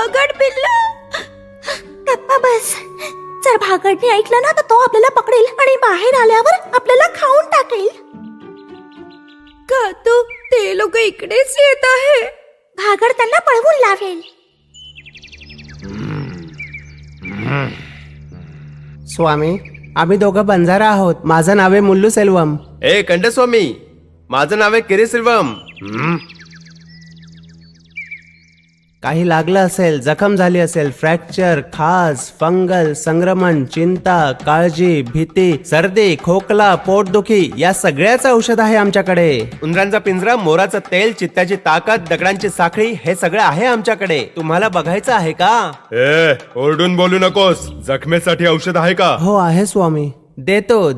भागड पिल्लू. गप्पा बस. जर भागडने ऐकलं ना तर तो आपल्याला पकडेल आणि बाहेर आल्यावर आपल्याला खाऊन टाकेल. कातू, ते लोक इकडेच येत आहे. भागड त्यांना पळवून लावेल. स्वामी, आम्ही दोघं बंजारा आहोत. माझं नाव आहे मुल्लू सेल्वम. ए कंठस्वामी, माझं नाव आहे किरीसिल्वम. काही लागलं असेल, जखम झाली असेल, फ्रॅक्चर, खाज, फंगल, संक्रमण, चिंता, काळजी, भीती, सर्दी, खोकला, पोटदुखी या सगळ्याच औषध आहे आमच्याकडे. उंदरांचा पिंजरा, मोराचं तेल, चित्त्याची ताकद, दगडांची साखळी हे सगळं आहे आमच्याकडे. तुम्हाला बघायचं आहे का? ए, ओरडून बोलू नकोस. जखमेसाठी औषध आहे का? हो आहे स्वामी. देतो.